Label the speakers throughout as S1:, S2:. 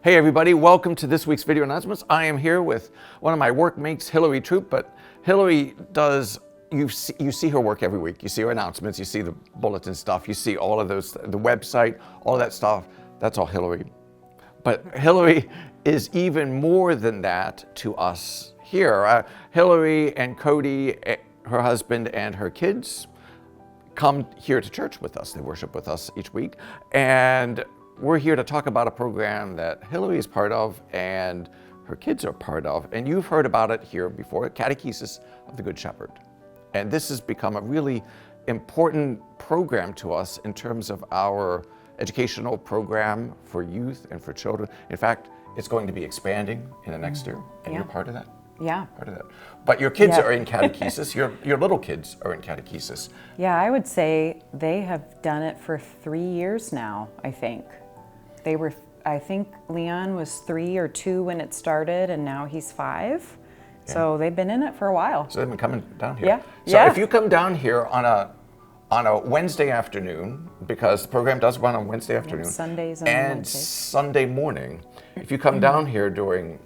S1: Hey everybody, welcome to this week's video announcements. I am here with one of my workmates, Hillary Troop, but Hillary does, you see her work every week. You see her announcements, you see the bulletin stuff, you see all of those, the website, all that stuff. That's all Hillary. But Hillary is even more than that to us here. Hillary and Cody, her husband and her kids, come here to church with us. They worship with us each week. And we're here to talk about a program that Hillary is part of and her kids are part of. And you've heard about it here before, Catechesis of the Good Shepherd. And this has become a really important program to us in terms of our educational program for youth and for children. In fact, it's going to be expanding in the next year, and you're part of that.
S2: Yeah.
S1: Part of that. But your kids are in catechesis. Your little kids are in catechesis.
S2: Yeah, I would say they have done it for 3 years now, I think. I think Leon was 3 or 2 when it started, and now he's 5. Yeah. So they've been in it for a while.
S1: So they've been coming down here.
S2: Yeah.
S1: So if you come down here on a Wednesday afternoon, because the program does run on Wednesday afternoon.
S2: Sundays and Wednesdays.
S1: Sunday morning. If you come down here during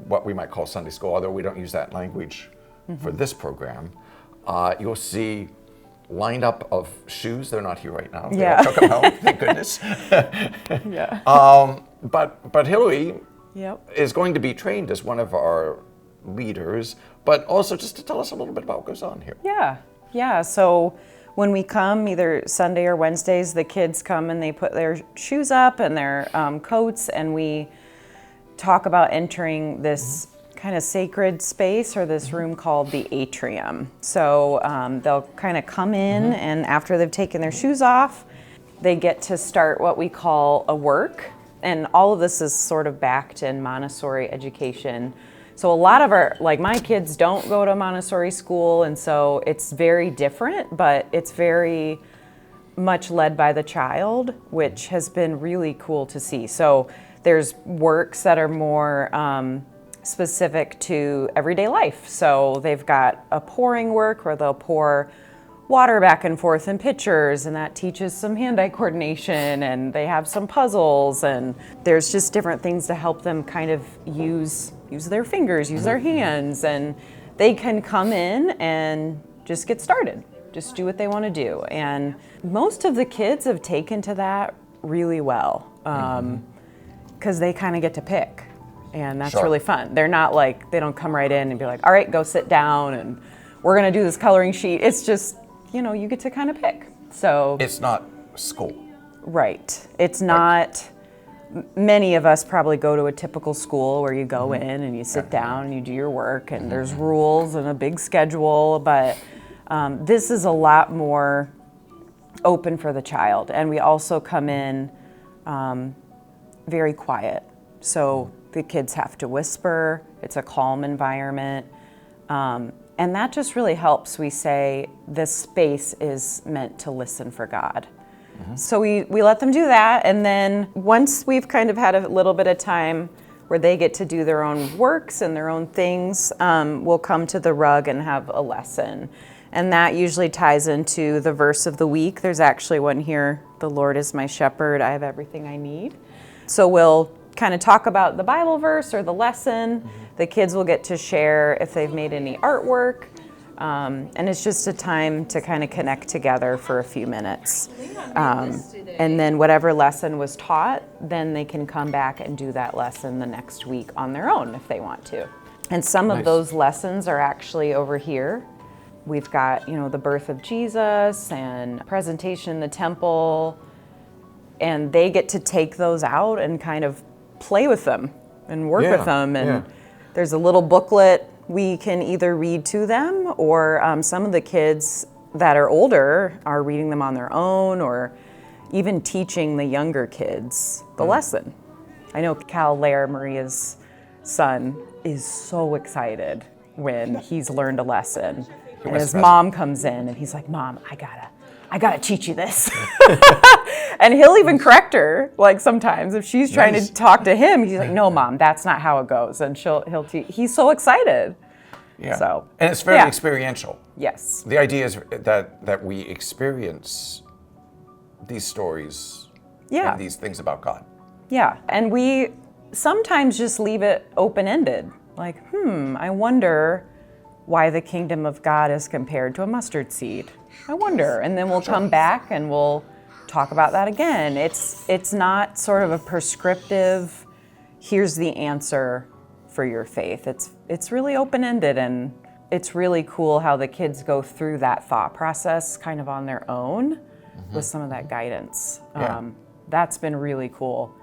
S1: what we might call Sunday school, although we don't use that language for this program, you'll see lined up of shoes. They're not here right now. They all took them home, thank goodness. But Hillary is going to be trained as one of our leaders, but also just to tell us a little bit about what goes on here.
S2: Yeah. So when we come, either Sunday or Wednesdays, the kids come and they put their shoes up and their coats, and we talk about entering this kind of sacred space or this room called the Atrium. So they'll kind of come in, and after they've taken their shoes off, they get to start what we call a work. And all of this is sort of backed in Montessori education. So a lot of my kids don't go to Montessori school, and so it's very different, but it's very much led by the child, which has been really cool to see. So there's works that are more specific to everyday life. So they've got a pouring work where they'll pour water back and forth in pitchers, and that teaches some hand-eye coordination, and they have some puzzles, and there's just different things to help them kind of use their fingers, use their hands, and they can come in and just get started, just do what they want to do. And most of the kids have taken to that really well, because they kind of get to pick. And that's really fun. They're not they don't come right in and be like, all right, go sit down and we're going to do this coloring sheet. It's just, you get to kind of pick. So
S1: it's not school.
S2: Right. It's not, many of us probably go to a typical school where you go in and you sit down and you do your work and there's rules and a big schedule, but this is a lot more open for the child. And we also come in very quiet. So the kids have to whisper. It's a calm environment. And that just really helps. We say this space is meant to listen for God. So we let them do that. And then once we've kind of had a little bit of time where they get to do their own works and their own things, we'll come to the rug and have a lesson. And that usually ties into the verse of the week. There's actually one here, the Lord is my shepherd, I have everything I need. So we'll kind of talk about the Bible verse or the lesson. The kids will get to share if they've made any artwork. And it's just a time to kind of connect together for a few minutes. And then whatever lesson was taught, then they can come back and do that lesson the next week on their own if they want to. And some of those lessons are actually over here. We've got, the birth of Jesus and presentation in the temple. And they get to take those out and kind of play with them and work with them. And there's a little booklet we can either read to them, or some of the kids that are older are reading them on their own, or even teaching the younger kids the lesson. I know Cal Lair, Maria's son, is so excited when he's learned a lesson. And his mom comes in and he's like, Mom, I gotta teach you this. And he'll even correct her, sometimes if she's trying to talk to him, he's like, no, Mom, that's not how it goes. And he'll teach. He's so excited.
S1: Yeah.
S2: So,
S1: and it's very experiential.
S2: Yes.
S1: The idea is that we experience these stories and these things about God.
S2: Yeah, and we sometimes just leave it open-ended. Like, I wonder why the kingdom of God is compared to a mustard seed. I wonder. And then we'll come back and we'll talk about that again. It's not sort of a prescriptive, here's the answer for your faith. It's really open-ended, and it's really cool how the kids go through that thought process kind of on their own with some of that guidance.
S1: Yeah.
S2: That's been really cool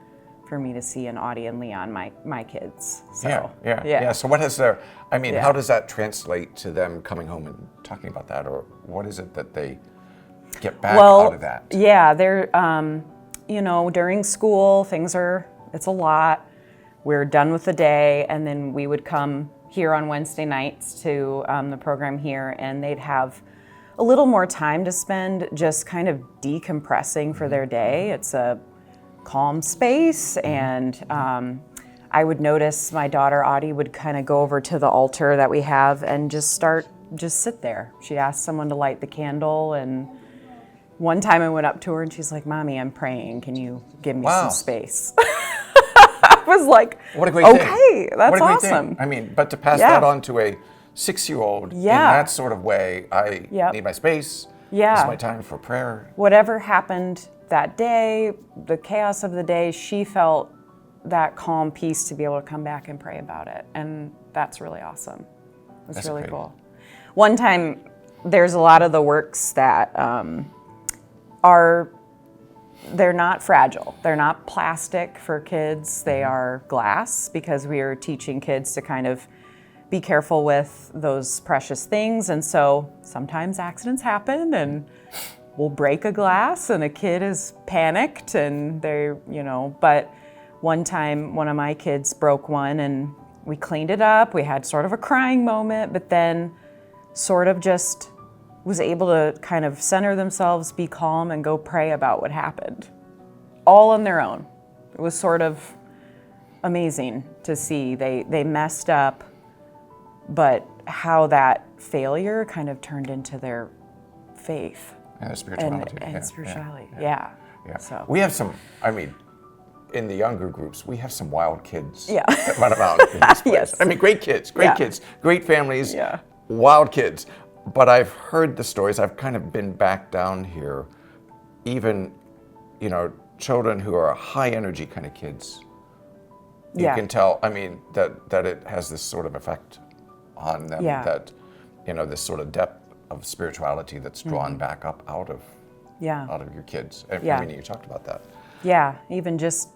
S2: for me to see in Audie and Leon, my kids. So,
S1: yeah. So what has their, I mean,
S2: Yeah.
S1: how does that translate to them coming home and talking about that, or what is it that they get back out of that?
S2: Yeah, they're, during school, it's a lot. We're done with the day, and then we would come here on Wednesday nights to the program here, and they'd have a little more time to spend just kind of decompressing for their day. It's a calm space, and I would notice my daughter Audie would kind of go over to the altar that we have and just sit there. She'd ask someone to light the candle, and one time I went up to her and she's like, "Mommy, I'm praying. Can you give me some space?" I was like,
S1: what a great
S2: okay,
S1: thing.
S2: That's
S1: what a great
S2: awesome.
S1: Thing. I mean, but to pass that on to a 6-year-old in that sort of way, I need my space. This is my time for prayer.
S2: Whatever happened that day, the chaos of the day, she felt that calm peace to be able to come back and pray about it. And that's really awesome. That's really cool. One time, there's a lot of the works that they're not fragile. They're not plastic for kids. They are glass, because we are teaching kids to kind of be careful with those precious things. And so sometimes accidents happen, and we'll break a glass and a kid is panicked, and but one time one of my kids broke one, and we cleaned it up. We had sort of a crying moment, but then sort of just was able to kind of center themselves, be calm, and go pray about what happened, all on their own. It was sort of amazing to see. They messed up, but how that failure kind of turned into their faith.
S1: And spirituality.
S2: And spirituality,
S1: Yeah.
S2: So
S1: we have some, I mean, in the younger groups, we have some wild kids
S2: Yeah.
S1: that run around in this place.
S2: Yes.
S1: I mean, great kids, great families,
S2: Yeah.
S1: wild kids. But I've heard the stories. I've kind of been back down here, even, children who are high energy kind of kids. You can tell, I mean, that it has this sort of effect on them, that, this sort of depth of spirituality that's drawn back up out of your kids. I mean, you talked about that.
S2: Yeah, even just,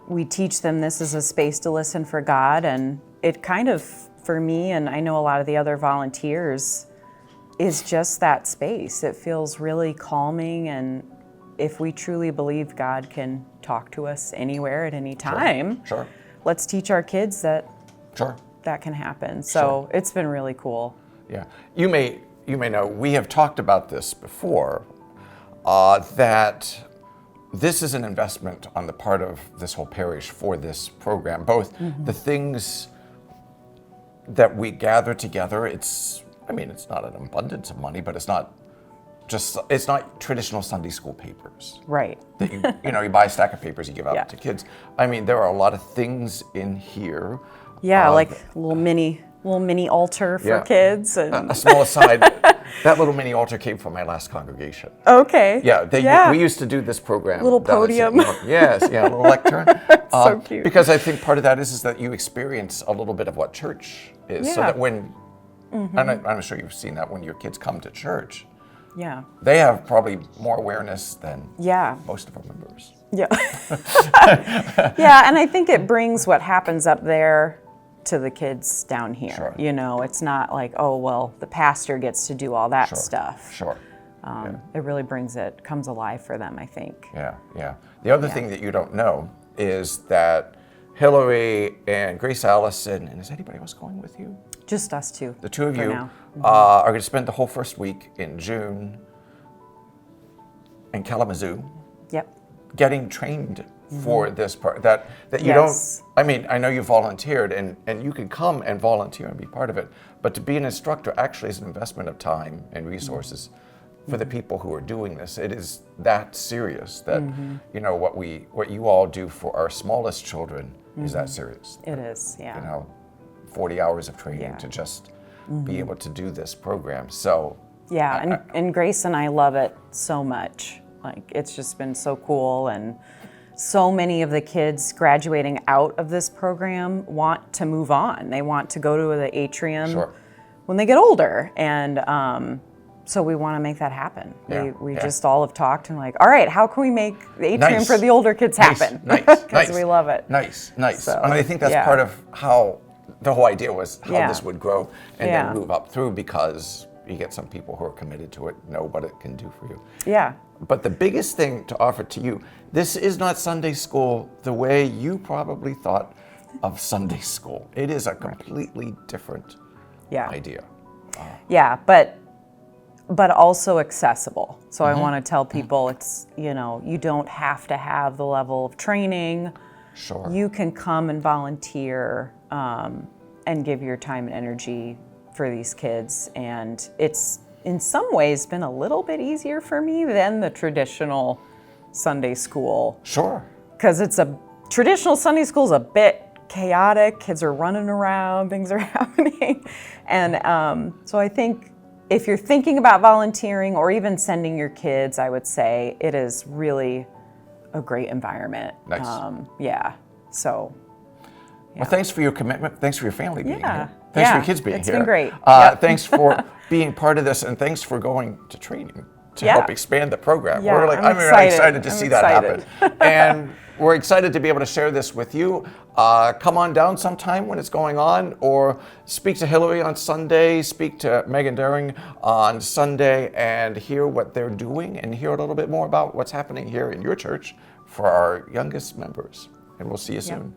S2: we teach them this is a space to listen for God, and it kind of, for me, and I know a lot of the other volunteers, is just that space. It feels really calming, and if we truly believe God can talk to us anywhere at any time,
S1: Sure.
S2: Let's teach our kids that that can happen. So it's been really cool.
S1: Yeah, you may know, we have talked about this before, that this is an investment on the part of this whole parish for this program. Both the things that we gather together, it's not an abundance of money, but it's not traditional Sunday school papers.
S2: Right.
S1: That you buy a stack of papers you give out to kids. I mean, there are a lot of things in here.
S2: Yeah, like a little mini altar for kids. And
S1: a small aside, that little mini altar came from my last congregation.
S2: Okay.
S1: Yeah, we used to do this program.
S2: Little podium.
S1: Yes, a little lectern.
S2: So cute.
S1: Because I think part of that is that you experience a little bit of what church is. So that when, and I'm sure you've seen that when your kids come to church, they have probably more awareness than most of our members.
S2: Yeah. Yeah, and I think it brings what happens up there to the kids down here.
S1: Sure.
S2: It's not like, oh, well, the pastor gets to do all that stuff.
S1: Sure.
S2: It really comes alive for them, I think.
S1: Yeah. The other thing that you don't know is that Hillary and Grace Allison, and is anybody else going with you?
S2: Just us two.
S1: The two of you
S2: now.
S1: are going to spend the whole first week in June in Kalamazoo.
S2: Yep.
S1: Getting trained for this part that you don't. I mean, I know you volunteered, and you can come and volunteer and be part of it, but to be an instructor actually is an investment of time and resources for the people who are doing this. It is that serious that, you know, what you all do for our smallest children is that serious.
S2: It is, yeah.
S1: You know, 40 hours of training to just be able to do this program. So
S2: yeah, and Grace and I love it so much. Like, it's just been so cool, and so many of the kids graduating out of this program want to move on. They want to go to the Atrium when they get older, and so we want to make that happen. We just all have talked and like, all right, how can we make the Atrium for the older kids happen? Because we love it.
S1: Nice.
S2: So,
S1: and I think that's part of how the whole idea was, how this would grow and then move up through, because you get some people who are committed to it, know what it can do for you.
S2: Yeah.
S1: But the biggest thing to offer to you, this is not Sunday school the way you probably thought of Sunday school. It is a completely different idea.
S2: Yeah, but also accessible. So I want to tell people it's, you know, you don't have to have the level of training.
S1: Sure.
S2: You can come and volunteer and give your time and energy for these kids. And it's in some ways been a little bit easier for me than the traditional Sunday school.
S1: Sure.
S2: Because traditional Sunday school is a bit chaotic. Kids are running around, things are happening. And so I think if you're thinking about volunteering or even sending your kids, I would say it is really a great environment.
S1: Nice.
S2: So.
S1: Well, thanks for your commitment. Thanks for your family being here. Thanks for your kids being here.
S2: It's been great.
S1: Thanks for being part of this, and thanks for going to training to help expand the program.
S2: Yeah,
S1: I'm very excited to see that happen. And we're excited to be able to share this with you. Come on down sometime when it's going on, or speak to Hillary on Sunday, speak to Megan Daring on Sunday, and hear what they're doing and hear a little bit more about what's happening here in your church for our youngest members. And we'll see you soon.